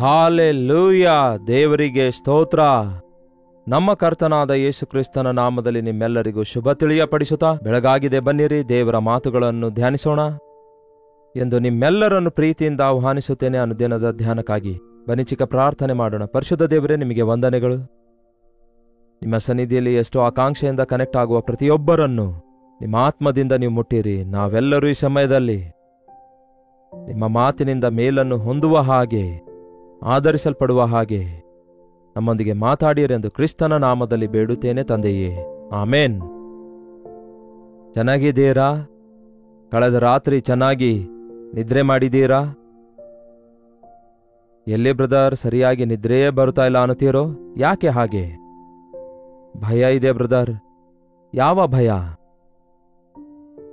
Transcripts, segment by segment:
Hallelujah, ದೇವರಿಗೆ ಸ್ತೋತ್ರ. ನಮ್ಮ ಕರ್ತನಾದ ಯೇಸು ಕ್ರಿಸ್ತನ ನಾಮದಲ್ಲಿ ನಿಮ್ಮೆಲ್ಲರಿಗೂ ಶುಭ ತಿಳಿಯಪಡಿಸುತ್ತಾ, ಬೆಳಗಾಗಿದೆ ಬನ್ನಿರಿ, ದೇವರ ಮಾತುಗಳನ್ನು ಧ್ಯಾನಿಸೋಣ ಎಂದು ನಿಮ್ಮೆಲ್ಲರನ್ನು ಪ್ರೀತಿಯಿಂದ ಆಹ್ವಾನಿಸುತ್ತೇನೆ. ಅನುದಿನದ ಧ್ಯಾನಕ್ಕಾಗಿ ಬನ್ನಿ ಚಿಕ್ಕ ಪ್ರಾರ್ಥನೆ ಮಾಡೋಣ. ಪರಿಶುದ್ಧ ದೇವರೇ, ನಿಮಗೆ ವಂದನೆಗಳು. ನಿಮ್ಮ ಸನ್ನಿಧಿಯಲ್ಲಿ ಎಷ್ಟೋ ಆಕಾಂಕ್ಷೆಯಿಂದ ಕನೆಕ್ಟ್ ಆಗುವ ಪ್ರತಿಯೊಬ್ಬರನ್ನು ನಿಮ್ಮ ಆತ್ಮದಿಂದ ನೀವು ಮುಟ್ಟಿರಿ. ನಾವೆಲ್ಲರೂ ಈ ಸಮಯದಲ್ಲಿ ನಿಮ್ಮ ಮಾತಿನಿಂದ ಮೇಲನ್ನು ಹೊಂದುವ ಹಾಗೆ, ಆಧರಿಸಲ್ಪಡುವ ಹಾಗೆ ನಮ್ಮೊಂದಿಗೆ ಮಾತಾಡಿರಿ ಎಂದು ಕ್ರಿಸ್ತನ ನಾಮದಲ್ಲಿ ಬೇಡುತ್ತೇನೆ ತಂದೆಯೇ, ಆಮೇನ್. ಚೆನ್ನಾಗಿದ್ದೀರಾ? ಕಳೆದ ರಾತ್ರಿ ಚೆನ್ನಾಗಿ ನಿದ್ರೆ ಮಾಡಿದ್ದೀರಾ? ಎಲ್ಲಿ ಬ್ರದರ್, ಸರಿಯಾಗಿ ನಿದ್ರೆಯೇ ಬರುತ್ತಾ ಇಲ್ಲ ಅನ್ನುತ್ತೀರೋ? ಯಾಕೆ ಹಾಗೆ? ಭಯ ಇದೆ ಬ್ರದರ್. ಯಾವ ಭಯ?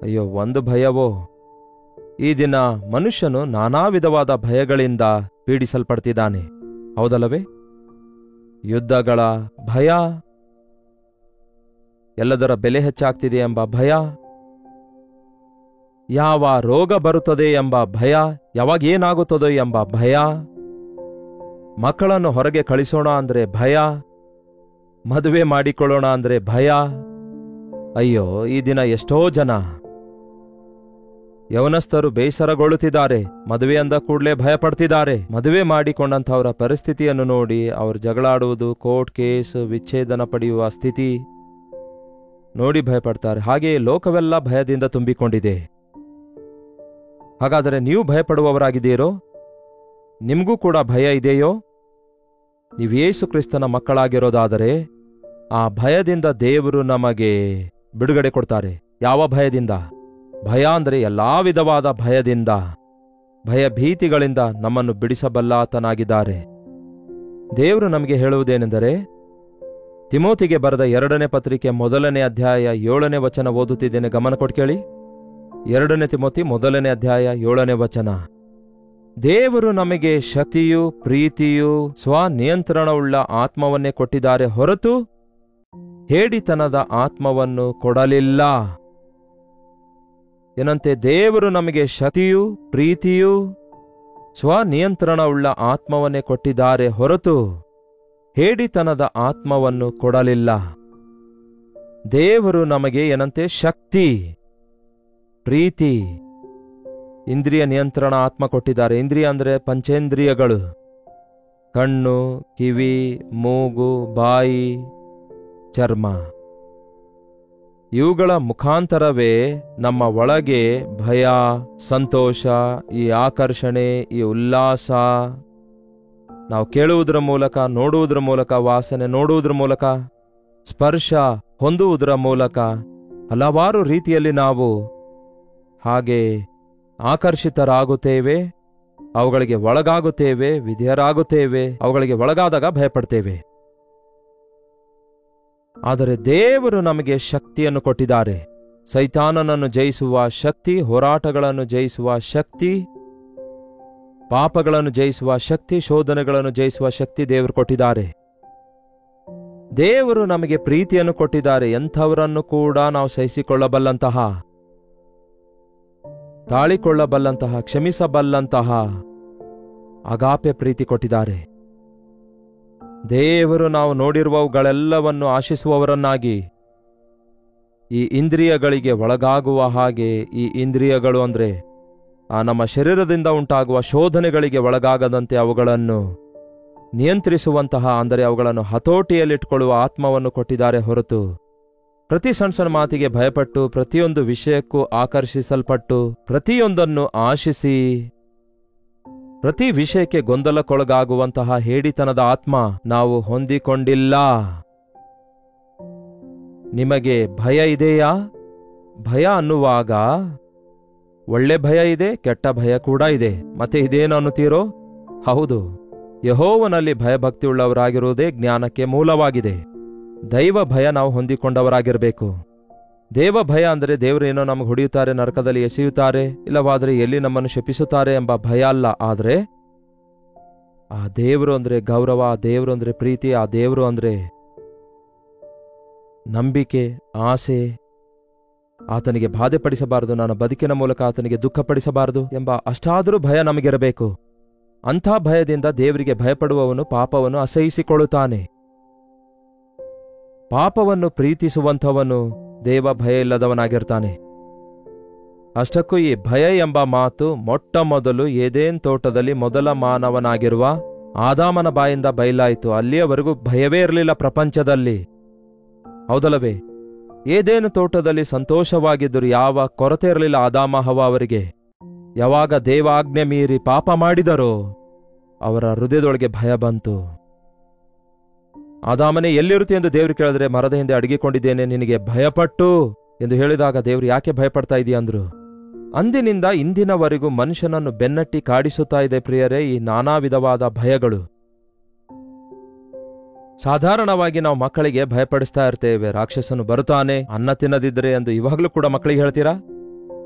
ಅಯ್ಯೋ, ಒಂದು ಭಯವೋ? ಈ ದಿನ ಮನುಷ್ಯನು ನಾನಾ ವಿಧವಾದ ಭಯಗಳಿಂದ ಪೀಡಿಸಲ್ಪಡ್ತಿದ್ದಾನೆ, ಹೌದಲ್ಲವೇ? ಯುದ್ಧಗಳ ಭಯ, ಎಲ್ಲದರ ಬೆಲೆ ಹೆಚ್ಚಾಗ್ತಿದೆ ಎಂಬ ಭಯ, ಯಾವ ರೋಗ ಬರುತ್ತದೆ ಎಂಬ ಭಯ, ಯಾವಾಗ ಏನಾಗುತ್ತದೋ ಎಂಬ ಭಯ, ಮಕ್ಕಳನ್ನು ಹೊರಗೆ ಕಳಿಸೋಣ ಅಂದ್ರೆ ಭಯ, ಮದುವೆ ಮಾಡಿಕೊಳ್ಳೋಣ ಅಂದ್ರೆ ಭಯ. ಅಯ್ಯೋ, ಈ ದಿನ ಎಷ್ಟೋ ಜನ ಯೌವನಸ್ಥರು ಬೇಸರಗೊಳ್ಳುತ್ತಿದ್ದಾರೆ. ಮದುವೆ ಅಂದ ಕೂಡಲೇ ಭಯ ಪಡ್ತಿದ್ದಾರೆ. ಮದುವೆ ಮಾಡಿಕೊಂಡಂಥವರ ಪರಿಸ್ಥಿತಿಯನ್ನು ನೋಡಿ ಅವರು ಜಗಳಾಡುವುದು, ಕೋರ್ಟ್ ಕೇಸ್, ವಿಚ್ಛೇದನ ಪಡೆಯುವ ಸ್ಥಿತಿ ನೋಡಿ ಭಯಪಡ್ತಾರೆ. ಹಾಗೆಯೇ ಲೋಕವೆಲ್ಲ ಭಯದಿಂದ ತುಂಬಿಕೊಂಡಿದೆ. ಹಾಗಾದರೆ ನೀವು ಭಯಪಡುವವರಾಗಿದ್ದೀರೋ? ನಿಮಗೂ ಕೂಡ ಭಯ ಇದೆಯೋ? ನೀವು ಯೇಸು ಕ್ರಿಸ್ತನ ಮಕ್ಕಳಾಗಿರೋದಾದರೆ ಆ ಭಯದಿಂದ ದೇವರು ನಮಗೆ ಬಿಡುಗಡೆ ಕೊಡ್ತಾರೆ. ಯಾವ ಭಯದಿಂದ? ಭಯ ಅಂದರೆ ಎಲ್ಲಾ ವಿಧವಾದ ಭಯದಿಂದ, ಭಯಭೀತಿಗಳಿಂದ ನಮ್ಮನ್ನು ಬಿಡಿಸಬಲ್ಲಾತನಾಗಿದ್ದಾರೆ. ದೇವರು ನಮಗೆ ಹೇಳುವುದೇನೆಂದರೆ, ತಿಮೋತಿಗೆ ಬರೆದ 2ನೇ ಪತ್ರಿಕೆ 1ನೇ ಅಧ್ಯಾಯ 7ನೇ ವಚನ ಓದುತ್ತಿದ್ದೇನೆ, ಗಮನ ಕೊಟ್ಟು ಕೇಳಿ. 2ನೇ ತಿಮೋತಿ 1ನೇ ಅಧ್ಯಾಯ 7ನೇ ವಚನ. ದೇವರು ನಮಗೆ ಶಕ್ತಿಯೂ ಪ್ರೀತಿಯೂ ಸ್ವನಿಯಂತ್ರಣವುಳ್ಳ ಆತ್ಮವನ್ನೇ ಕೊಟ್ಟಿದ್ದಾರೆ ಹೊರತು ಹೇಡಿತನದ ಆತ್ಮವನ್ನು ಕೊಡಲಿಲ್ಲ. ಏನಂತೆ? ದೇವರು ನಮಗೆ ಶಕ್ತಿಯೂ ಪ್ರೀತಿಯೂ ಸ್ವನಿಯಂತ್ರಣವುಳ್ಳ ಆತ್ಮವನ್ನೇ ಕೊಟ್ಟಿದ್ದಾರೆ ಹೊರತು ಹೇಡಿತನದ ಆತ್ಮವನ್ನು ಕೊಡಲಿಲ್ಲ. ದೇವರು ನಮಗೆ ಏನಂತೆ? ಶಕ್ತಿ, ಪ್ರೀತಿ, ಇಂದ್ರಿಯ ನಿಯಂತ್ರಣ ಆತ್ಮ ಕೊಟ್ಟಿದ್ದಾರೆ. ಇಂದ್ರಿಯ ಅಂದರೆ ಪಂಚೇಂದ್ರಿಯಗಳು: ಕಣ್ಣು, ಕಿವಿ, ಮೂಗು, ಬಾಯಿ, ಚರ್ಮ. ಇವುಗಳ ಮುಖಾಂತರವೇ ನಮ್ಮ ಒಳಗೆ ಭಯ, ಸಂತೋಷ, ಈ ಆಕರ್ಷಣೆ, ಈ ಉಲ್ಲಾಸ, ನಾವು ಕೇಳುವುದರ ಮೂಲಕ, ನೋಡುವುದರ ಮೂಲಕ, ವಾಸನೆ ನೋಡುವುದರ ಮೂಲಕ, ಸ್ಪರ್ಶ ಹೊಂದುವುದರ ಮೂಲಕ ಹಲವಾರು ರೀತಿಯಲ್ಲಿ ನಾವು ಹಾಗೆ ಆಕರ್ಷಿತರಾಗುತ್ತೇವೆ, ಅವುಗಳಿಗೆ ಒಳಗಾಗುತ್ತೇವೆ, ವಿಧೇಯರಾಗುತ್ತೇವೆ. ಅವುಗಳಿಗೆ ಒಳಗಾದಾಗ ಭಯಪಡ್ತೇವೆ. ಆದರೆ ದೇವರು ನಮಗೆ ಶಕ್ತಿಯನ್ನು ಕೊಟ್ಟಿದ್ದಾರೆ. ಸೈತಾನನನ್ನು ಜಯಿಸುವ ಶಕ್ತಿ, ಹೋರಾಟಗಳನ್ನು ಜಯಿಸುವ ಶಕ್ತಿ, ಪಾಪಗಳನ್ನು ಜಯಿಸುವ ಶಕ್ತಿ, ಶೋಧನೆಗಳನ್ನು ಜಯಿಸುವ ಶಕ್ತಿ ದೇವರು ಕೊಟ್ಟಿದ್ದಾರೆ. ದೇವರು ನಮಗೆ ಪ್ರೀತಿಯನ್ನು ಕೊಟ್ಟಿದ್ದಾರೆ. ಎಂಥವರನ್ನು ಕೂಡ ನಾವು ಸಹಿಸಿಕೊಳ್ಳಬಲ್ಲಂತಹ, ತಾಳಿಕೊಳ್ಳಬಲ್ಲಂತಹ, ಕ್ಷಮಿಸಬಲ್ಲಂತಹ ಅಗಾಪೆ ಪ್ರೀತಿ ಕೊಟ್ಟಿದ್ದಾರೆ. ದೇವರು ನಾವು ನೋಡಿರುವವುಗಳೆಲ್ಲವನ್ನು ಆಶಿಸುವವರನ್ನಾಗಿ, ಈ ಇಂದ್ರಿಯಗಳಿಗೆ ಒಳಗಾಗುವ ಹಾಗೆ, ಈ ಇಂದ್ರಿಯಗಳು ಅಂದರೆ ನಮ್ಮ ಶರೀರದಿಂದ ಉಂಟಾಗುವ ಶೋಧನೆಗಳಿಗೆ ಒಳಗಾಗದಂತೆ ಅವುಗಳನ್ನು ನಿಯಂತ್ರಿಸುವಂತಹ, ಅಂದರೆ ಅವುಗಳನ್ನು ಹತೋಟಿಯಲ್ಲಿಟ್ಕೊಳ್ಳುವ ಆತ್ಮವನ್ನು ಕೊಟ್ಟಿದ್ದಾರೆ ಹೊರತು ಪ್ರತಿ ಸಣ್ಣ ಸಣ್ಣ ಮಾತಿಗೆ ಭಯಪಟ್ಟು, ಪ್ರತಿಯೊಂದು ವಿಷಯಕ್ಕೂ ಆಕರ್ಷಿಸಲ್ಪಟ್ಟು, ಪ್ರತಿಯೊಂದನ್ನು ಆಶಿಸಿ, ಪ್ರತಿ ವಿಷಯಕ್ಕೆ ಗೊಂದಲಕ್ಕೊಳಗಾಗುವಂತಹ ಹೇಡಿತನದ ಆತ್ಮ ನಾವು ಹೊಂದಿಕೊಂಡಿಲ್ಲ. ನಿಮಗೆ ಭಯ ಇದೆಯಾ? ಭಯ ಅನ್ನುವಾಗ ಒಳ್ಳೆ ಭಯ ಇದೆ, ಕೆಟ್ಟ ಭಯ ಕೂಡ ಇದೆ. ಮತ್ತೆ ಇದೇನು ಅನ್ನುತ್ತೀರೋ? ಹೌದು, ಯೆಹೋವನಲ್ಲಿ ಭಯಭಕ್ತಿಯುಳ್ಳವರಾಗಿರುವುದೇ ಜ್ಞಾನಕ್ಕೆ ಮೂಲವಾಗಿದೆ. ದೈವ ಭಯ ನಾವು ಹೊಂದಿಕೊಂಡವರಾಗಿರಬೇಕು. ದೇವ ಭಯ ಅಂದರೆ ದೇವರೇನೋ ನಮಗೆ ಹೊಡೆಯುತ್ತಾರೆ, ನರಕದಲ್ಲಿ ಎಸೆಯುತ್ತಾರೆ, ಇಲ್ಲವಾದರೆ ಎಲ್ಲಿ ನಮ್ಮನ್ನು ಶಪಿಸುತ್ತಾರೆ ಎಂಬ ಭಯ ಅಲ್ಲ. ಆದರೆ ಆ ದೇವರು ಅಂದರೆ ಗೌರವ, ಆ ದೇವರು ಅಂದರೆ ಪ್ರೀತಿ, ಆ ದೇವರು ಅಂದರೆ ನಂಬಿಕೆ, ಆಸೆ. ಆತನಿಗೆ ಬಾಧೆಪಡಿಸಬಾರದು, ನನ್ನ ಬದುಕಿನ ಮೂಲಕ ಆತನಿಗೆ ದುಃಖಪಡಿಸಬಾರದು ಎಂಬ ಅಷ್ಟಾದರೂ ಭಯ ನಮಗಿರಬೇಕು. ಅಂಥ ಭಯದಿಂದ ದೇವರಿಗೆ ಭಯಪಡುವವನು ಪಾಪವನ್ನು ಅಸಹಿಸಿಕೊಳ್ಳುತ್ತಾನೆ. ಪಾಪವನ್ನು ಪ್ರೀತಿಸುವಂಥವನು ದೇವ ಭಯ ಇಲ್ಲದವನಾಗಿರ್ತಾನೆ. ಅಷ್ಟಕ್ಕೂ ಈ ಭಯ ಎಂಬ ಮಾತು ಮೊಟ್ಟ ಮೊದಲು ಏದೇನ್ ತೋಟದಲ್ಲಿ ಮೊದಲ ಮಾನವನಾಗಿರುವ ಆದಾಮನ ಬಾಯಿಂದ ಬಯಲಾಯಿತು. ಅಲ್ಲಿಯವರೆಗೂ ಭಯವೇ ಇರಲಿಲ್ಲ ಪ್ರಪಂಚದಲ್ಲಿ, ಹೌದಲ್ಲವೇ? ಏದೇನು ತೋಟದಲ್ಲಿ ಸಂತೋಷವಾಗಿದ್ದರು, ಯಾವ ಕೊರತೆ ಇರಲಿಲ್ಲ ಆದಾಮ ಹವ್ವ ಅವರಿಗೆ. ಯಾವಾಗ ದೇವ ಆಜ್ಞೆ ಮೀರಿ ಪಾಪ ಮಾಡಿದರೋ ಅವರ ಹೃದಯದೊಳಗೆ ಭಯ ಬಂತು. ಆದಾಮನೇ ಎಲ್ಲಿರುತ್ತೆ ಎಂದು ದೇವರು ಕೇಳಿದ್ರೆ, ಮರದ ಹಿಂದೆ ಅಡಗಿಕೊಂಡಿದ್ದೇನೆ, ನಿನಗೆ ಭಯಪಟ್ಟು ಎಂದು ಹೇಳಿದಾಗ ದೇವರು ಯಾಕೆ ಭಯಪಡ್ತಾ ಇದೆಯಾ ಅಂದ್ರು. ಅಂದಿನಿಂದ ಇಂದಿನವರೆಗೂ ಮನುಷ್ಯನನ್ನು ಬೆನ್ನಟ್ಟಿ ಕಾಡಿಸುತ್ತಾ ಇದೆ ಪ್ರಿಯರೇ ಈ ನಾನಾ ವಿಧವಾದ ಭಯಗಳು. ಸಾಧಾರಣವಾಗಿ ನಾವು ಮಕ್ಕಳಿಗೆ ಭಯಪಡಿಸ್ತಾ ಇರ್ತೇವೆ, ರಾಕ್ಷಸನು ಬರುತ್ತಾನೆ, ಅನ್ನ ತಿನ್ನದಿದ್ರೆ ಎಂದು. ಇವಾಗಲೂ ಕೂಡ ಮಕ್ಕಳಿಗೆ ಹೇಳ್ತೀರಾ?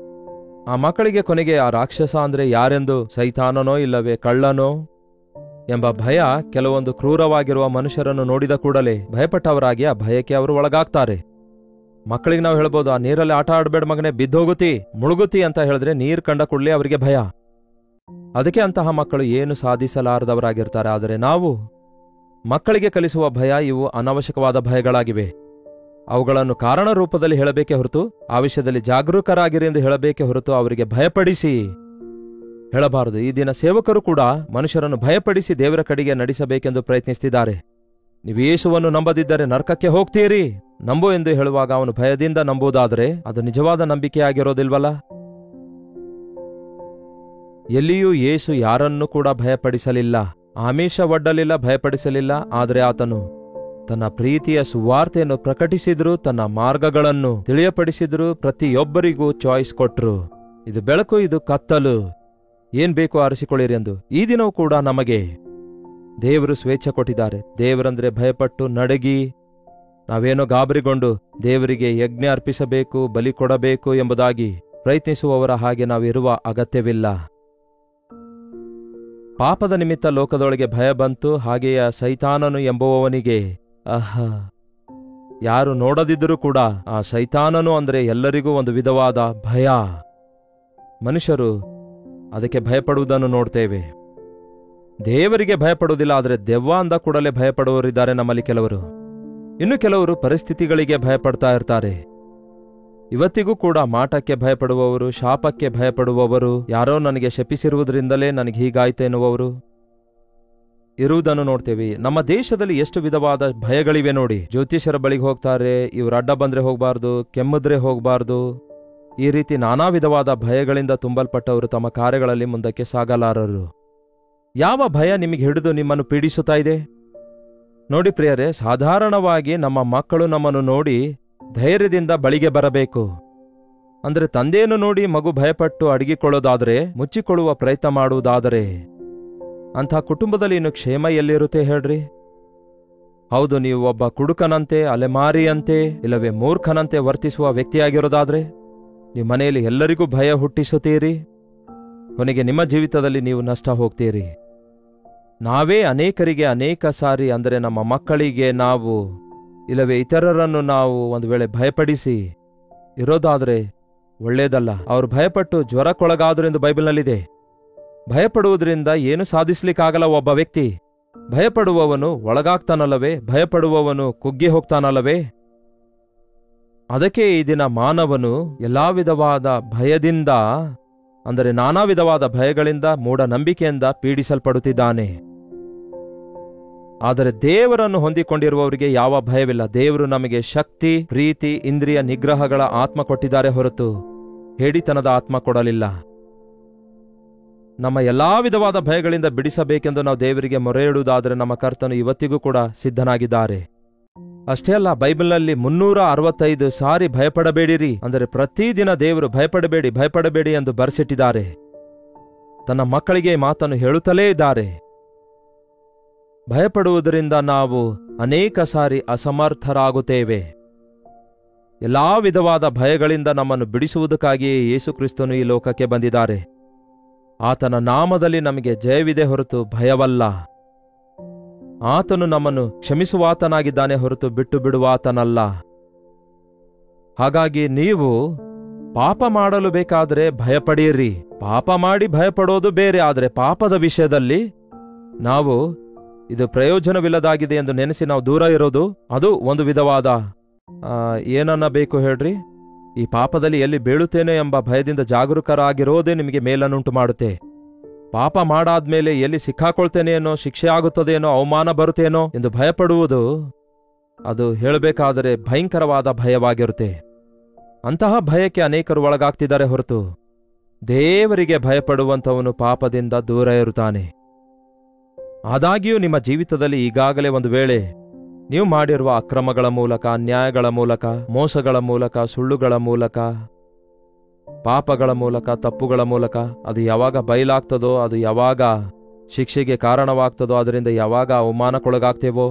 ಆ ಮಕ್ಕಳಿಗೆ ಕೊನೆಗೆ ಆ ರಾಕ್ಷಸ ಅಂದ್ರೆ ಯಾರೆಂದು, ಸೈತಾನನೋ ಇಲ್ಲವೇ ಕಳ್ಳನೋ ಎಂಬ ಭಯ ಕೆಲವೊಂದು ಕ್ರೂರವಾಗಿರುವ ಮನುಷ್ಯರನ್ನು ನೋಡಿದ ಕೂಡಲೇ ಭಯಪಟ್ಟವರಾಗಿ ಆ ಭಯಕ್ಕೆ ಅವರು ಒಳಗಾಗ್ತಾರೆ. ಮಕ್ಕಳಿಗೆ ನಾವು ಹೇಳ್ಬೋದು, ಆ ನೀರಲ್ಲಿ ಆಟ ಆಡಬೇಡ ಮಗನೆ, ಬಿದ್ದೋಗುತ್ತಿ, ಮುಳುಗುತ್ತಿ ಅಂತ ಹೇಳಿದ್ರೆ ನೀರು ಕಂಡ ಕೂಡಲೇ ಅವರಿಗೆ ಭಯ. ಅದಕ್ಕೆ ಅಂತಹ ಮಕ್ಕಳು ಏನು ಸಾಧಿಸಲಾರದವರಾಗಿರ್ತಾರೆ. ಆದರೆ ನಾವು ಮಕ್ಕಳಿಗೆ ಕಲಿಸುವ ಭಯ ಇವು ಅನಾವಶ್ಯಕವಾದ ಭಯಗಳಾಗಿವೆ. ಅವುಗಳನ್ನು ಕಾರಣ ರೂಪದಲ್ಲಿ ಹೇಳಬೇಕೆ ಹೊರತು, ಆ ವಿಷಯದಲ್ಲಿ ಜಾಗರೂಕರಾಗಿರಿ ಎಂದು ಹೇಳಬೇಕೆ ಹೊರತು ಅವರಿಗೆ ಭಯಪಡಿಸಿ ಹೇಳಬಾರದು. ಈ ದಿನ ಸೇವಕರು ಕೂಡ ಮನುಷ್ಯರನ್ನು ಭಯಪಡಿಸಿ ದೇವರ ಕಡೆಗೆ ನಡೆಸಬೇಕೆಂದು ಪ್ರಯತ್ನಿಸುತ್ತಿದ್ದಾರೆ. ನೀವು ಯೇಸುವನ್ನು ನಂಬದಿದ್ದರೆ ನರಕಕ್ಕೆ ಹೋಗ್ತೀರಿ, ನಂಬು ಎಂದು ಹೇಳುವಾಗ ಅವನು ಭಯದಿಂದ ನಂಬುವುದಾದರೆ ಅದು ನಿಜವಾದ ನಂಬಿಕೆಯಾಗಿರೋದಿಲ್ವಲ್ಲ? ಎಲ್ಲಿಯೂ ಯೇಸು ಯಾರನ್ನೂ ಕೂಡ ಭಯಪಡಿಸಲಿಲ್ಲ, ಆಮಿಷ ಒಡ್ಡಲಿಲ್ಲ, ಭಯಪಡಿಸಲಿಲ್ಲ. ಆದರೆ ಆತನು ತನ್ನ ಪ್ರೀತಿಯ ಸುವಾರ್ತೆಯನ್ನು ಪ್ರಕಟಿಸಿದ್ರು, ತನ್ನ ಮಾರ್ಗಗಳನ್ನು ತಿಳಿಯಪಡಿಸಿದ್ರು, ಪ್ರತಿಯೊಬ್ಬರಿಗೂ ಚಾಯ್ಸ್ ಕೊಟ್ರು. ಇದು ಬೆಳಕು, ಇದು ಕತ್ತಲು, ಏನ್ ಬೇಕು ಆರಿಸಿಕೊಳ್ಳಿರಿ ಎಂದು. ಈ ದಿನವೂ ಕೂಡ ನಮಗೆ ದೇವರು ಸ್ವೇಚ್ಛೆ ಕೊಟ್ಟಿದ್ದಾರೆ. ದೇವರಂದ್ರೆ ಭಯಪಟ್ಟು ನಡಗಿ ನಾವೇನೋ ಗಾಬರಿಗೊಂಡು ದೇವರಿಗೆ ಯಜ್ಞ ಅರ್ಪಿಸಬೇಕು, ಬಲಿ ಕೊಡಬೇಕು ಎಂಬುದಾಗಿ ಪ್ರಯತ್ನಿಸುವವರ ಹಾಗೆ ನಾವಿರುವ ಅಗತ್ಯವಿಲ್ಲ. ಪಾಪದ ನಿಮಿತ್ತ ಲೋಕದೊಳಗೆ ಭಯ ಬಂತು, ಹಾಗೆಯೇ ಸೈತಾನನು ಎಂಬುವವನಿಗೆ ಯಾರು ನೋಡದಿದ್ದರೂ ಕೂಡ ಆ ಸೈತಾನನು ಅಂದ್ರೆ ಎಲ್ಲರಿಗೂ ಒಂದು ವಿಧವಾದ ಭಯ. ಮನುಷ್ಯರು ಅದಕ್ಕೆ ಭಯಪಡುವುದನ್ನು ನೋಡ್ತೇವೆ. ದೇವರಿಗೆ ಭಯಪಡುವುದಿಲ್ಲ, ಆದರೆ ದೆವ್ವ ಅಂದ ಕೂಡಲೇ ಭಯಪಡುವವರಿದ್ದಾರೆ ನಮ್ಮಲ್ಲಿ ಕೆಲವರು. ಇನ್ನು ಕೆಲವರು ಪರಿಸ್ಥಿತಿಗಳಿಗೆ ಭಯಪಡ್ತಾ ಇರ್ತಾರೆ. ಇವತ್ತಿಗೂ ಕೂಡ ಮಾಟಕ್ಕೆ ಭಯಪಡುವವರು, ಶಾಪಕ್ಕೆ ಭಯಪಡುವವರು, ಯಾರೋ ನನಗೆ ಶಪಿಸಿರುವುದರಿಂದಲೇ ನನಗೆ ಹೀಗಾಯ್ತು ಎನ್ನುವವರು ಇರುವುದನ್ನು ನೋಡ್ತೇವೆ. ನಮ್ಮ ದೇಶದಲ್ಲಿ ಎಷ್ಟು ವಿಧವಾದ ಭಯಗಳಿವೆ ನೋಡಿ. ಜ್ಯೋತಿಷರ ಬಳಿಗೆ ಹೋಗ್ತಾರೆ, ಇವರು ಅಡ್ಡ ಬಂದ್ರೆ ಹೋಗಬಾರ್ದು, ಕೆಮ್ಮಿದ್ರೆ ಹೋಗಬಾರ್ದು. ಈ ರೀತಿ ನಾನಾ ವಿಧವಾದ ಭಯಗಳಿಂದ ತುಂಬಲ್ಪಟ್ಟವರು ತಮ್ಮ ಕಾರ್ಯಗಳಲ್ಲಿ ಮುಂದಕ್ಕೆ ಸಾಗಲಾರರು. ಯಾವ ಭಯ ನಿಮಗೆ ಹಿಡಿದು ನಿಮ್ಮನ್ನು ಪೀಡಿಸುತ್ತಾ ಇದೆ? ನೋಡಿ ಪ್ರಿಯರೇ, ಸಾಧಾರಣವಾಗಿ ನಮ್ಮ ಮಕ್ಕಳು ನಮ್ಮನ್ನು ನೋಡಿ ಧೈರ್ಯದಿಂದ ಬಳಿಗೆ ಬರಬೇಕು. ಅಂದ್ರೆ ತಂದೆಯನ್ನು ನೋಡಿ ಮಗು ಭಯಪಟ್ಟು ಅಡಗಿಕೊಳ್ಳೋದಾದರೆ, ಮುಚ್ಚಿಕೊಳ್ಳುವ ಪ್ರಯತ್ನ ಮಾಡುವುದಾದರೆ, ಅಂಥ ಕುಟುಂಬದಲ್ಲಿ ಇನ್ನು ಕ್ಷೇಮ ಎಲ್ಲಿರುತ್ತೆ ಹೇಳ್ರಿ? ಹೌದು, ನೀವು ಒಬ್ಬ ಕುಡುಕನಂತೆ, ಅಲೆಮಾರಿಯಂತೆ, ಇಲ್ಲವೇ ಮೂರ್ಖನಂತೆ ವರ್ತಿಸುವ ವ್ಯಕ್ತಿಯಾಗಿರೋದಾದ್ರೆ ನೀವು ಮನೆಯಲ್ಲಿ ಎಲ್ಲರಿಗೂ ಭಯ ಹುಟ್ಟಿಸುತ್ತೀರಿ. ಕೊನೆಗೆ ನಿಮ್ಮ ಜೀವಿತದಲ್ಲಿ ನೀವು ನಷ್ಟ ಹೋಗ್ತೀರಿ. ನಾವೇ ಅನೇಕರಿಗೆ ಅನೇಕ ಸಾರಿ, ಅಂದರೆ ನಮ್ಮ ಮಕ್ಕಳಿಗೆ ನಾವು ಇಲ್ಲವೇ ಇತರರನ್ನು ನಾವು ಒಂದು ವೇಳೆ ಭಯಪಡಿಸಿ ಇರೋದಾದರೆ ಒಳ್ಳೇದಲ್ಲ. ಅವರು ಭಯಪಟ್ಟು ಜ್ವರಕ್ಕೊಳಗಾದ್ರು ಎಂದು ಬೈಬಲ್ನಲ್ಲಿದೆ. ಭಯಪಡುವುದರಿಂದ ಏನು ಸಾಧಿಸ್ಲಿಕ್ಕಾಗಲ್ಲ ಒಬ್ಬ ವ್ಯಕ್ತಿ. ಭಯಪಡುವವನು ಒಳಗಾಗ್ತಾನಲ್ಲವೇ? ಭಯಪಡುವವನು ಕುಗ್ಗಿ ಹೋಗ್ತಾನಲ್ಲವೇ? ಅದಕ್ಕೆ ಈ ದಿನ ಮಾನವನು ಎಲ್ಲಾ ವಿಧವಾದ ಭಯದಿಂದ, ಅಂದರೆ ನಾನಾ ವಿಧವಾದ ಭಯಗಳಿಂದ, ಮೂಢನಂಬಿಕೆಯಿಂದ ಪೀಡಿಸಲ್ಪಡುತ್ತಿದ್ದಾನೆ. ಆದರೆ ದೇವರನ್ನು ಹೊಂದಿಕೊಂಡಿರುವವರಿಗೆ ಯಾವ ಭಯವಿಲ್ಲ. ದೇವರು ನಮಗೆ ಶಕ್ತಿ, ಪ್ರೀತಿ, ಇಂದ್ರಿಯ ನಿಗ್ರಹಗಳ ಆತ್ಮ ಕೊಟ್ಟಿದ್ದಾರೆ ಹೊರತು ಹೇಡಿತನದ ಆತ್ಮ ಕೊಡಲಿಲ್ಲ. ನಮ್ಮ ಎಲ್ಲಾ ವಿಧವಾದ ಭಯಗಳಿಂದ ಬಿಡಿಸಬೇಕೆಂದು ನಾವು ದೇವರಿಗೆ ಮೊರೆ ಇಡುವುದಾದರೆ ನಮ್ಮ ಕರ್ತನು ಇವತ್ತಿಗೂ ಕೂಡ ಸಿದ್ಧನಾಗಿದ್ದಾರೆ. ಅಷ್ಟೇ ಅಲ್ಲ, ಬೈಬಲ್ನಲ್ಲಿ 365 ಸಾರಿ ಭಯಪಡಬೇಡಿರಿ, ಅಂದರೆ ಪ್ರತಿದಿನ ದೇವರು ಭಯಪಡಬೇಡಿ ಭಯಪಡಬೇಡಿ ಎಂದು ಬರೆಸಿಟ್ಟಿದ್ದಾರೆ. ತನ್ನ ಮಕ್ಕಳಿಗೆ ಈ ಮಾತನ್ನು ಹೇಳುತ್ತಲೇ ಇದ್ದಾರೆ. ಭಯಪಡುವುದರಿಂದ ನಾವು ಅನೇಕ ಸಾರಿ ಅಸಮರ್ಥರಾಗುತ್ತೇವೆ. ಎಲ್ಲಾ ವಿಧವಾದ ಭಯಗಳಿಂದ ನಮ್ಮನ್ನು ಬಿಡಿಸುವುದಕ್ಕಾಗಿಯೇ ಯೇಸು ಕ್ರಿಸ್ತನು ಈ ಲೋಕಕ್ಕೆ ಬಂದಿದ್ದಾರೆ. ಆತನ ನಾಮದಲ್ಲಿ ನಮಗೆ ಜಯವಿದೆ ಹೊರತು ಭಯವಲ್ಲ. ಆತನು ನಮ್ಮನ್ನು ಕ್ಷಮಿಸುವಾತನಾಗಿದ್ದಾನೆ ಹೊರತು ಬಿಟ್ಟು ಬಿಡುವಾತನಲ್ಲ. ಹಾಗಾಗಿ ನೀವು ಪಾಪ ಮಾಡಲು ಬೇಕಾದ್ರೆ ಭಯಪಡಿರಿ. ಪಾಪ ಮಾಡಿ ಭಯಪಡೋದು ಬೇರೆ, ಆದರೆ ಪಾಪದ ವಿಷಯದಲ್ಲಿ ನಾವು ಇದು ಪ್ರಯೋಜನವಿಲ್ಲದಾಗಿದೆ ಎಂದು ನೆನೆಸಿ ನಾವು ದೂರ ಇರೋದು, ಅದು ಒಂದು ವಿಧವಾದ ಏನನ್ನ ಬೇಕು ಹೇಳ್ರಿ, ಈ ಪಾಪದಲ್ಲಿ ಎಲ್ಲಿ ಬೀಳುತ್ತೇನೆ ಎಂಬ ಭಯದಿಂದ ಜಾಗರೂಕರಾಗಿರೋದೇ ನಿಮಗೆ ಮೇಲನ್ನುಂಟು ಮಾಡುತ್ತೆ. ಪಾಪ ಮಾಡಾದ್ಮೇಲೆ ಎಲ್ಲಿ ಸಿಕ್ಕಾಕೊಳ್ತೇನೇನೋ, ಶಿಕ್ಷೆ ಆಗುತ್ತದೇನೋ, ಅವಮಾನ ಬರುತ್ತೇನೋ ಎಂದು ಭಯಪಡುವುದು, ಅದು ಹೇಳಬೇಕಾದರೆ ಭಯಂಕರವಾದ ಭಯವಾಗಿರುತ್ತೆ. ಅಂತಹ ಭಯಕ್ಕೆ ಅನೇಕರು ಒಳಗಾಗ್ತಿದ್ದಾರೆ ಹೊರತು ದೇವರಿಗೆ ಭಯಪಡುವಂಥವನು ಪಾಪದಿಂದ ದೂರ ಇರುತ್ತಾನೆ. ಆದಾಗ್ಯೂ ನಿಮ್ಮ ಜೀವಿತದಲ್ಲಿ ಈಗಾಗಲೇ ಒಂದು ವೇಳೆ ನೀವು ಮಾಡಿರುವ ಅಕ್ರಮಗಳ ಮೂಲಕ, ಅನ್ಯಾಯಗಳ ಮೂಲಕ, ಮೋಸಗಳ ಮೂಲಕ, ಸುಳ್ಳುಗಳ ಮೂಲಕ, ಪಾಪಗಳ ಮೂಲಕ, ತಪ್ಪುಗಳ ಮೂಲಕ ಅದು ಯಾವಾಗ ಬಯಲಾಗ್ತದೋ, ಅದು ಯಾವಾಗ ಶಿಕ್ಷೆಗೆ ಕಾರಣವಾಗ್ತದೋ, ಅದರಿಂದ ಯಾವಾಗ ಅವಮಾನಕ್ಕೊಳಗಾಗ್ತೇವೋ,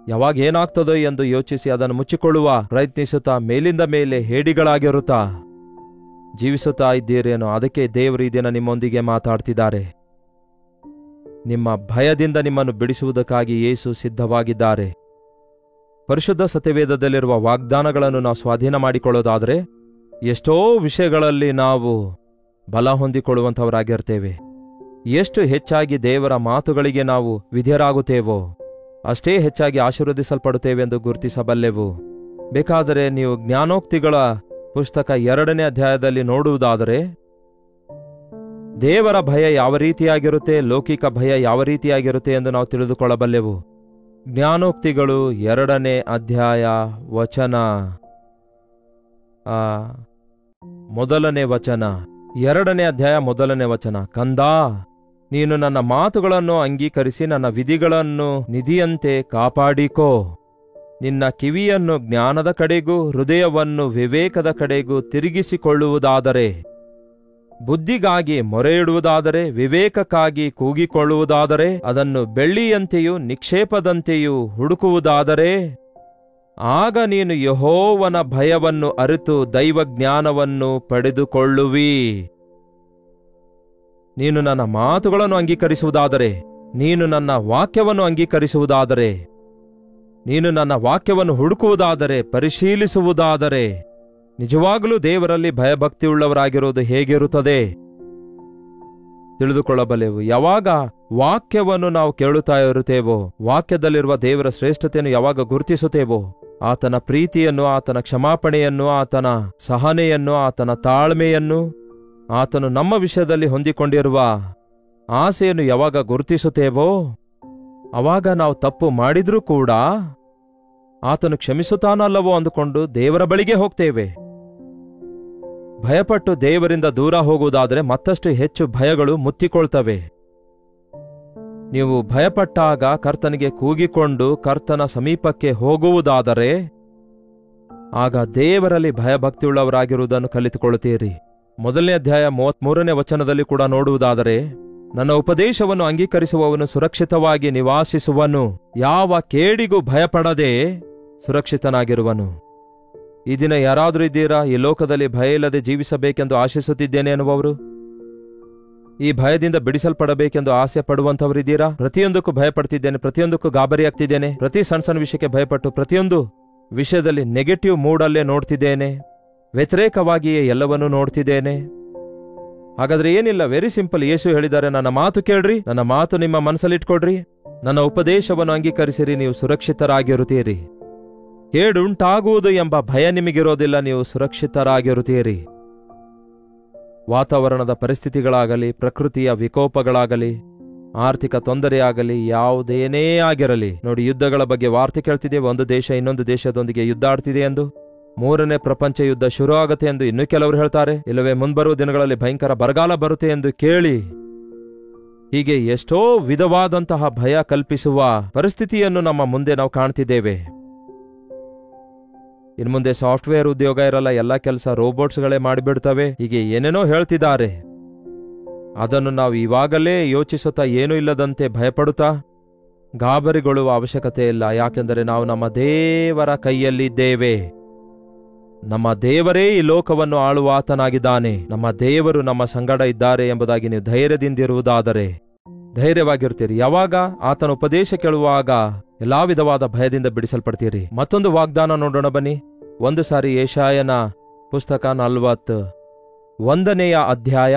ಯಾವಾಗ ಏನಾಗ್ತದೋ ಎಂದು ಯೋಚಿಸಿ ಅದನ್ನು ಮುಚ್ಚಿಕೊಳ್ಳುವ ಪ್ರಯತ್ನಿಸುತ್ತಾ ಮೇಲಿಂದ ಮೇಲೆ ಹೇಡಿಗಳಾಗಿರುತ್ತಾ ಜೀವಿಸುತ್ತಾ ಇದ್ದೀರೇನೋ. ಅದಕ್ಕೆ ದೇವರು ಈ ದಿನ ನಿಮ್ಮೊಂದಿಗೆ ಮಾತಾಡ್ತಿದ್ದಾರೆ. ನಿಮ್ಮ ಭಯದಿಂದ ನಿಮ್ಮನ್ನು ಬಿಡಿಸುವುದಕ್ಕಾಗಿ ಯೇಸು ಸಿದ್ಧವಾಗಿದ್ದಾರೆ. ಪರಿಶುದ್ಧ ಸತ್ಯವೇದದಲ್ಲಿರುವ ವಾಗ್ದಾನಗಳನ್ನು ನಾವು ಸ್ವಾಧೀನ ಮಾಡಿಕೊಳ್ಳೋದಾದರೆ ಎಷ್ಟೋ ವಿಷಯಗಳಲ್ಲಿ ನಾವು ಬಲ ಹೊಂದಿಕೊಳ್ಳುವಂಥವರಾಗಿರ್ತೇವೆ. ಎಷ್ಟು ಹೆಚ್ಚಾಗಿ ದೇವರ ಮಾತುಗಳಿಗೆ ನಾವು ವಿಧೇಯರಾಗುತ್ತೇವೋ ಅಷ್ಟೇ ಹೆಚ್ಚಾಗಿ ಆಶೀರ್ವದಿಸಲ್ಪಡುತ್ತೇವೆ ಎಂದು ಗುರುತಿಸಬಲ್ಲೆವು. ಬೇಕಾದರೆ ನೀವು ಜ್ಞಾನೋಕ್ತಿಗಳ ಪುಸ್ತಕ 2ನೇ ಅಧ್ಯಾಯದಲ್ಲಿ ನೋಡುವುದಾದರೆ ದೇವರ ಭಯ ಯಾವ ರೀತಿಯಾಗಿರುತ್ತೆ, ಲೌಕಿಕ ಭಯ ಯಾವ ರೀತಿಯಾಗಿರುತ್ತೆ ಎಂದು ನಾವು ತಿಳಿದುಕೊಳ್ಳಬಲ್ಲೆವು. ಜ್ಞಾನೋಕ್ತಿಗಳು 2ನೇ ಅಧ್ಯಾಯ ವಚನ 1ನೇ ವಚನ, 2ನೇ ಅಧ್ಯಾಯ 1ನೇ ವಚನ. ಕಂದಾ, ನೀನು ನನ್ನ ಮಾತುಗಳನ್ನು ಅಂಗೀಕರಿಸಿ ನನ್ನ ವಿಧಿಗಳನ್ನು ನಿಧಿಯಂತೆ ಕಾಪಾಡಿಕೋ. ನಿನ್ನ ಕಿವಿಯನ್ನು ಜ್ಞಾನದ ಕಡೆಗೂ ಹೃದಯವನ್ನು ವಿವೇಕದ ಕಡೆಗೂ ತಿರುಗಿಸಿಕೊಳ್ಳುವುದಾದರೆ, ಬುದ್ಧಿಗಾಗಿ ಮೊರೆಯಿಡುವುದಾದರೆ, ವಿವೇಕಕ್ಕಾಗಿ ಕೂಗಿಕೊಳ್ಳುವುದಾದರೆ, ಅದನ್ನು ಬೆಳ್ಳಿಯಂತೆಯೂ ನಿಕ್ಷೇಪದಂತೆಯೂ ಹುಡುಕುವುದಾದರೆ, ಆಗ ನೀನು ಯೆಹೋವನ ಭಯವನ್ನು ಅರಿತು ದೈವಜ್ಞಾನವನ್ನು ಪಡೆದುಕೊಳ್ಳುವಿ. ನೀನು ನನ್ನ ಮಾತುಗಳನ್ನು ಅಂಗೀಕರಿಸುವುದಾದರೆ, ನೀನು ನನ್ನ ವಾಕ್ಯವನ್ನು ಅಂಗೀಕರಿಸುವುದಾದರೆ, ನೀನು ನನ್ನ ವಾಕ್ಯವನ್ನು ಹುಡುಕುವುದಾದರೆ, ಪರಿಶೀಲಿಸುವುದಾದರೆ, ನಿಜವಾಗಲೂ ದೇವರಲ್ಲಿ ಭಯಭಕ್ತಿಯುಳ್ಳವರಾಗಿರುವುದು ಹೇಗಿರುತ್ತದೆ ತಿಳಿದುಕೊಳ್ಳಬಲ್ಲೆವು. ಯಾವಾಗ ವಾಕ್ಯವನ್ನು ನಾವು ಕೇಳುತ್ತಾ ಇರುತ್ತೇವೋ, ವಾಕ್ಯದಲ್ಲಿರುವ ದೇವರ ಶ್ರೇಷ್ಠತೆಯನ್ನು ಯಾವಾಗ ಗುರುತಿಸುತ್ತೇವೋ, ಆತನ ಪ್ರೀತಿಯನ್ನು, ಆತನ ಕ್ಷಮಾಪಣೆಯನ್ನು, ಆತನ ಸಹನೆಯನ್ನು, ಆತನ ತಾಳ್ಮೆಯನ್ನು, ಆತನು ನಮ್ಮ ವಿಷಯದಲ್ಲಿ ಹೊಂದಿಕೊಂಡಿರುವ ಆಸೆಯನ್ನು ಯಾವಾಗ ಗುರುತಿಸುತ್ತೇವೋ, ಅವಾಗ ನಾವು ತಪ್ಪು ಮಾಡಿದ್ರೂ ಕೂಡ ಆತನು ಕ್ಷಮಿಸುತ್ತಾನಲ್ಲವೋ ಅಂದುಕೊಂಡು ದೇವರ ಬಳಿಗೆ ಹೋಗ್ತೇವೆ. ಭಯಪಟ್ಟು ದೇವರಿಂದ ದೂರ ಹೋಗುವುದಾದರೆ ಮತ್ತಷ್ಟು ಹೆಚ್ಚು ಭಯಗಳು ಮುತ್ತಿಕೊಳ್ತವೆ. ನೀವು ಭಯಪಟ್ಟಾಗ ಕರ್ತನಿಗೆ ಕೂಗಿಕೊಂಡು ಕರ್ತನ ಸಮೀಪಕ್ಕೆ ಹೋಗುವುದಾದರೆ ಆಗ ದೇವರಲ್ಲಿ ಭಯಭಕ್ತಿಯುಳ್ಳವರಾಗಿರುವುದನ್ನು ಕಲಿತುಕೊಳ್ಳುತ್ತೀರಿ. 1ನೇ ಅಧ್ಯಾಯ 33ನೇ ವಚನದಲ್ಲಿ ಕೂಡ ನೋಡುವುದಾದರೆ, ನನ್ನ ಉಪದೇಶವನ್ನು ಅಂಗೀಕರಿಸುವವನು ಸುರಕ್ಷಿತವಾಗಿ ನಿವಾಸಿಸುವನು, ಯಾವ ಕೇಡಿಗೂ ಭಯಪಡದೆ ಸುರಕ್ಷಿತನಾಗಿರುವನು. ಈ ದಿನ ಯಾರಾದರೂ ಇದ್ದೀರಾ ಈ ಲೋಕದಲ್ಲಿ ಭಯ ಇಲ್ಲದೆ ಜೀವಿಸಬೇಕೆಂದು ಆಶಿಸುತ್ತಿದ್ದೇನೆ ಎನ್ನುವವರು? ಈ ಭಯದಿಂದ ಬಿಡಿಸಲ್ಪಡಬೇಕೆಂದು ಆಸೆ ಪಡುವಂಥವರಿದ್ದೀರಾ? ಪ್ರತಿಯೊಂದಕ್ಕೂ ಭಯಪಡ್ತಿದ್ದೇನೆ, ಪ್ರತಿಯೊಂದಕ್ಕೂ ಗಾಬರಿಯಾಗ್ತಿದ್ದೇನೆ, ಪ್ರತಿ ಸಣ್ಣ ಸಣ್ಣ ವಿಷಯಕ್ಕೆ ಭಯಪಟ್ಟು ಪ್ರತಿಯೊಂದು ವಿಷಯದಲ್ಲಿ ನೆಗೆಟಿವ್ ಮೂಡಲ್ಲೇ ನೋಡ್ತಿದ್ದೇನೆ, ವ್ಯತಿರೇಕವಾಗಿಯೇ ಎಲ್ಲವನ್ನೂ ನೋಡ್ತಿದ್ದೇನೆ. ಹಾಗಾದ್ರೆ ಏನಿಲ್ಲ, ವೆರಿ ಸಿಂಪಲ್. ಯೇಸು ಹೇಳಿದ್ದಾರೆ, ನನ್ನ ಮಾತು ಕೇಳ್ರಿ, ನನ್ನ ಮಾತು ನಿಮ್ಮ ಮನಸ್ಸಲ್ಲಿಟ್ಕೊಡ್ರಿ, ನನ್ನ ಉಪದೇಶವನ್ನು ಅಂಗೀಕರಿಸಿರಿ, ನೀವು ಸುರಕ್ಷಿತರಾಗಿರುತ್ತೀರಿ. ಕೇಡುಂಟಾಗುವುದು ಎಂಬ ಭಯ ನಿಮಗಿರೋದಿಲ್ಲ, ನೀವು ಸುರಕ್ಷಿತರಾಗಿರುತ್ತೀರಿ. ವಾತಾವರಣದ ಪರಿಸ್ಥಿತಿಗಳಾಗಲಿ, ಪ್ರಕೃತಿಯ ವಿಕೋಪಗಳಾಗಲಿ, ಆರ್ಥಿಕ ತೊಂದರೆಯಾಗಲಿ, ಯಾವುದೇನೇ ಆಗಿರಲಿ, ನೋಡಿ, ಯುದ್ಧಗಳ ಬಗ್ಗೆ ವಾರ್ತೆ ಕೇಳ್ತಿದ್ದೇವೆ. ಒಂದು ದೇಶ ಇನ್ನೊಂದು ದೇಶದೊಂದಿಗೆ ಯುದ್ಧ ಆಡ್ತಿದೆ ಎಂದು, 3ನೇ ಪ್ರಪಂಚ ಯುದ್ಧ ಶುರು ಆಗುತ್ತೆ ಎಂದು ಇನ್ನೂ ಕೆಲವರು ಹೇಳ್ತಾರೆ, ಇಲ್ಲವೇ ಮುಂಬರುವ ದಿನಗಳಲ್ಲಿ ಭಯಂಕರ ಬರಗಾಲ ಬರುತ್ತೆ ಎಂದು ಕೇಳಿ, ಹೀಗೆ ಎಷ್ಟೋ ವಿಧವಾದಂತಹ ಭಯ ಕಲ್ಪಿಸುವ ಪರಿಸ್ಥಿತಿಯನ್ನು ನಮ್ಮ ಮುಂದೆ ನಾವು ಕಾಣ್ತಿದ್ದೇವೆ. ಇನ್ನು ಮುಂದೆ ಸಾಫ್ಟ್ವೇರ್ ಉದ್ಯೋಗ ಇರಲ್ಲ, ಎಲ್ಲ ಕೆಲಸ ರೋಬೋಟ್ಸ್ಗಳೇ ಮಾಡಿಬಿಡ್ತವೆ, ಹೀಗೆ ಏನೇನೋ ಹೇಳ್ತಿದ್ದಾರೆ. ಅದನ್ನು ನಾವು ಇವಾಗಲೇ ಯೋಚಿಸುತ್ತಾ ಏನೂ ಇಲ್ಲದಂತೆ ಭಯಪಡುತ್ತಾ ಗಾಬರಿಗೊಳ್ಳುವ ಅವಶ್ಯಕತೆ ಇಲ್ಲ. ಯಾಕೆಂದರೆ ನಾವು ನಮ್ಮ ದೇವರ ಕೈಯಲ್ಲಿದ್ದೇವೆ. ನಮ್ಮ ದೇವರೇ ಈ ಲೋಕವನ್ನು ಆಳುವ ಆತನಾಗಿದ್ದಾನೆ. ನಮ್ಮ ದೇವರು ನಮ್ಮ ಸಂಗಡ ಇದ್ದಾರೆ ಎಂಬುದಾಗಿ ನೀವು ಧೈರ್ಯದಿಂದಿರುವುದಾದರೆ ಧೈರ್ಯವಾಗಿರ್ತೀರಿ. ಯಾವಾಗ ಆತನ ಉಪದೇಶ ಕೇಳುವಾಗ ಎಲ್ಲಾ ವಿಧವಾದ ಭಯದಿಂದ ಬಿಡಿಸಲ್ಪಡ್ತೀರಿ. ಮತ್ತೊಂದು ವಾಗ್ದಾನ ನೋಡೋಣ ಬನ್ನಿ. ಒಂದು ಸಾರಿ ಯೆಶಾಯನ ಪುಸ್ತಕ 41ನೇ ಅಧ್ಯಾಯ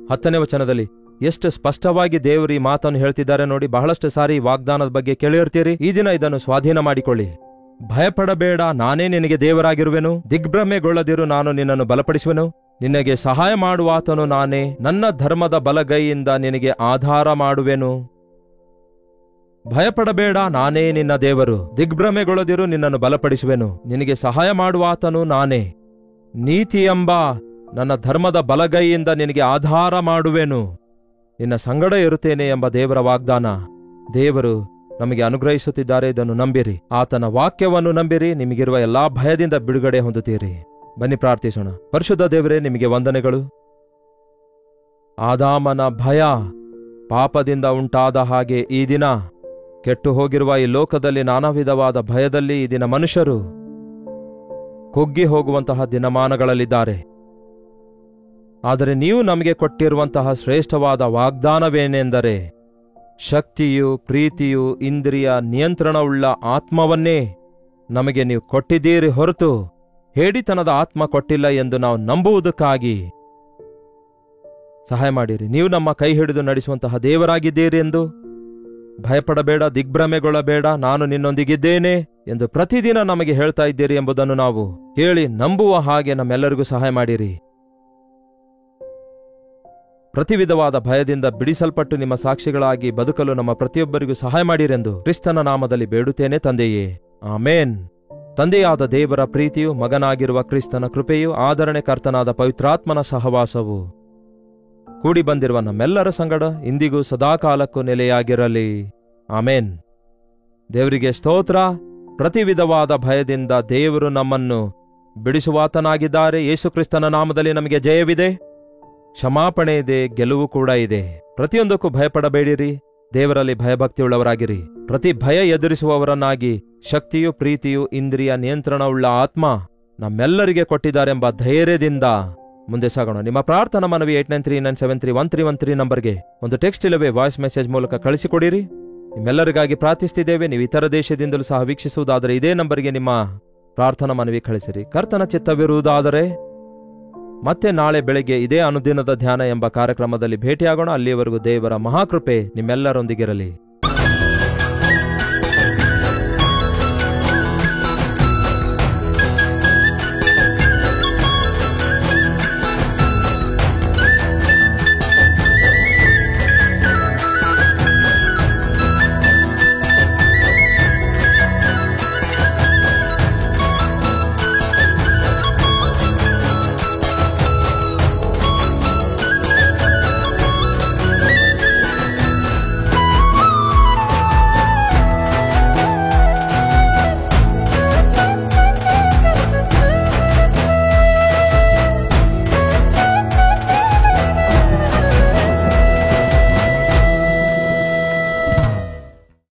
10ನೇ ವಚನದಲ್ಲಿ ಎಷ್ಟು ಸ್ಪಷ್ಟವಾಗಿ ದೇವರು ಈ ಮಾತನ್ನು ಹೇಳ್ತಿದ್ದಾರೆ ನೋಡಿ. ಬಹಳಷ್ಟು ಸಾರಿ ಈ ವಾಗ್ದಾನದ ಬಗ್ಗೆ ಕೇಳಿರ್ತೀರಿ. ಈ ದಿನ ಇದನ್ನು ಸ್ವಾಧೀನ ಮಾಡಿಕೊಳ್ಳಿ. ಭಯಪಡಬೇಡ, ನಾನೇ ನಿನಗೆ ದೇವರಾಗಿರುವೆನು. ದಿಗ್ಭ್ರಮೆಗೊಳ್ಳದಿರು, ನಾನು ನಿನ್ನನ್ನು ಬಲಪಡಿಸುವೆನು. ನಿನಗೆ ಸಹಾಯ ಮಾಡುವಾತನು ನಾನೇ. ನನ್ನ ಧರ್ಮದ ಬಲಗೈಯಿಂದ ನಿನಗೆ ಆಧಾರ ಮಾಡುವೆನು. ಭಯಪಡಬೇಡ, ನಾನೇ ನಿನ್ನ ದೇವರು. ದಿಗ್ಭ್ರಮೆಗೊಳ್ಳದಿರು, ನಿನ್ನನ್ನು ಬಲಪಡಿಸುವೆನು. ನಿನಗೆ ಸಹಾಯ ಮಾಡುವಾತನು ನಾನೇ. ನೀತಿ ಎಂಬ ನನ್ನ ಧರ್ಮದ ಬಲಗೈಯಿಂದ ನಿನಗೆ ಆಧಾರ ಮಾಡುವೆನು. ನಿನ್ನ ಸಂಗಡ ಇರುತ್ತೇನೆ ಎಂಬ ದೇವರ ವಾಗ್ದಾನ ದೇವರು ನಮಗೆ ಅನುಗ್ರಹಿಸುತ್ತಿದ್ದಾರೆ. ಇದನ್ನು ನಂಬಿರಿ. ಆತನ ವಾಕ್ಯವನ್ನು ನಂಬಿರಿ. ನಿಮಗಿರುವ ಎಲ್ಲಾ ಭಯದಿಂದ ಬಿಡುಗಡೆ ಹೊಂದುತ್ತೀರಿ. ಬನ್ನಿ ಪ್ರಾರ್ಥಿಸೋಣ. ಪರಿಶುದ್ಧ ದೇವರೇ, ನಿಮಗೆ ವಂದನೆಗಳು. ಆದಾಮನ ಭಯ ಪಾಪದಿಂದ ಉಂಟಾದ ಹಾಗೆ ಈ ದಿನ ಕೆಟ್ಟು ಹೋಗಿರುವ ಈ ಲೋಕದಲ್ಲಿ ನಾನಾ ವಿಧವಾದ ಭಯದಲ್ಲಿ ಈ ದಿನ ಮನುಷ್ಯರು ಕುಗ್ಗಿ ಹೋಗುವಂತಹ ದಿನಮಾನಗಳಲ್ಲಿದ್ದಾರೆ. ಆದರೆ ನೀವು ನಮಗೆ ಕೊಟ್ಟಿರುವಂತಹ ಶ್ರೇಷ್ಠವಾದ ವಾಗ್ದಾನವೇನೆಂದರೆ, ಶಕ್ತಿಯು, ಪ್ರೀತಿಯು, ಇಂದ್ರಿಯ ನಿಯಂತ್ರಣವುಳ್ಳ ಆತ್ಮವನ್ನೇ ನಮಗೆ ನೀವು ಕೊಟ್ಟಿದ್ದೀರಿ ಹೊರತು ಹೇಡಿತನದ ಆತ್ಮ ಕೊಟ್ಟಿಲ್ಲ ಎಂದು ನಾವು ನಂಬುವುದಕ್ಕಾಗಿ ಸಹಾಯ ಮಾಡಿರಿ. ನೀವು ನಮ್ಮ ಕೈ ಹಿಡಿದು ನಡೆಸುವಂತಹ ದೇವರಾಗಿದ್ದೀರಿ ಎಂದು. ಭಯಪಡಬೇಡ, ದಿಗ್ಭ್ರಮೆಗೊಳ್ಳಬೇಡ, ನಾನು ನಿನ್ನೊಂದಿಗಿದ್ದೇನೆ ಎಂದು ಪ್ರತಿದಿನ ನಮಗೆ ಹೇಳ್ತಾ ಇದ್ದೀರಿ ಎಂಬುದನ್ನು ನಾವು ಹೇಳಿ ನಂಬುವ ಹಾಗೆ ನಮ್ಮೆಲ್ಲರಿಗೂ ಸಹಾಯ ಮಾಡಿರಿ. ಪ್ರತಿ ವಿಧವಾದ ಭಯದಿಂದ ಬಿಡಿಸಲ್ಪಟ್ಟು ನಿಮ್ಮ ಸಾಕ್ಷಿಗಳಾಗಿ ಬದುಕಲು ನಮ್ಮ ಪ್ರತಿಯೊಬ್ಬರಿಗೂ ಸಹಾಯ ಮಾಡಿರೆಂದು ಕ್ರಿಸ್ತನ ನಾಮದಲ್ಲಿ ಬೇಡುತ್ತೇನೆ ತಂದೆಯೇ, ಆಮೇನ್. ತಂದೆಯಾದ ದೇವರ ಪ್ರೀತಿಯು, ಮಗನಾಗಿರುವ ಕ್ರಿಸ್ತನ ಕೃಪೆಯು, ಆದರಣೆ ಕರ್ತನಾದ ಪವಿತ್ರಾತ್ಮನ ಸಹವಾಸವು ಕೂಡಿ ಬಂದಿರುವ ನಮ್ಮೆಲ್ಲರ ಸಂಗಡ ಇಂದಿಗೂ ಸದಾಕಾಲಕ್ಕೂ ನೆಲೆಯಾಗಿರಲಿ. ಆಮೇನ್. ದೇವರಿಗೆ ಸ್ತೋತ್ರ. ಪ್ರತಿ ವಿಧವಾದ ಭಯದಿಂದ ದೇವರು ನಮ್ಮನ್ನು ಬಿಡಿಸುವಾತನಾಗಿದ್ದಾರೆ. ಯೇಸುಕ್ರಿಸ್ತನ ನಾಮದಲ್ಲಿ ನಮಗೆ ಜಯವಿದೆ, ಕ್ಷಮಾಪಣೆ ಇದೆ, ಗೆಲುವು ಕೂಡ ಇದೆ. ಪ್ರತಿಯೊಂದಕ್ಕೂ ಭಯಪಡಬೇಡಿರಿ. ದೇವರಲ್ಲಿ ಭಯಭಕ್ತಿಯುಳ್ಳವರಾಗಿರಿ. ಪ್ರತಿ ಭಯ ಎದುರಿಸುವವರನ್ನಾಗಿ ಶಕ್ತಿಯು, ಪ್ರೀತಿಯು, ಇಂದ್ರಿಯ ನಿಯಂತ್ರಣವುಳ್ಳ ಆತ್ಮ ನಮ್ಮೆಲ್ಲರಿಗೆ ಕೊಟ್ಟಿದ್ದಾರೆಂಬ ಧೈರ್ಯದಿಂದ ಮುಂದೆ ಸಾಗೋಣ. ನಿಮ್ಮ ಪ್ರಾರ್ಥನಾ ಮನವಿ 8939731313 ನಂಬರ್ಗೆ ಒಂದು ಟೆಕ್ಸ್ಟ್ ಇಲ್ಲವೇ ವಾಯ್ಸ್ ಮೆಸೇಜ್ ಮೂಲಕ ಕಳಿಸಿಕೊಡಿರಿ. ನಿಮ್ಮೆಲ್ಲರಿಗಾಗಿ ಪ್ರಾರ್ಥಿಸುತ್ತಿದ್ದೇವೆ. ನೀವು ಇತರ ದೇಶದಿಂದಲೂ ಸಹ ವೀಕ್ಷಿಸುವುದಾದರೆ ಇದೇ ನಂಬರ್ಗೆ ನಿಮ್ಮ ಪ್ರಾರ್ಥನಾ ಮನವಿ ಕಳಿಸಿರಿ. ಕರ್ತನ ಚಿತ್ತವಿರುವುದಾದರೆ ಮತ್ತೆ ನಾಳೆ ಬೆಳಗ್ಗೆ ಇದೇ ಅನುದಿನದ ಧ್ಯಾನ ಎಂಬ ಕಾರ್ಯಕ್ರಮದಲ್ಲಿ ಭೇಟಿಯಾಗೋಣ. ಅಲ್ಲಿಯವರೆಗೂ ದೇವರ ಮಹಾಕೃಪೆ ನಿಮ್ಮೆಲ್ಲರೊಂದಿಗಿರಲಿ.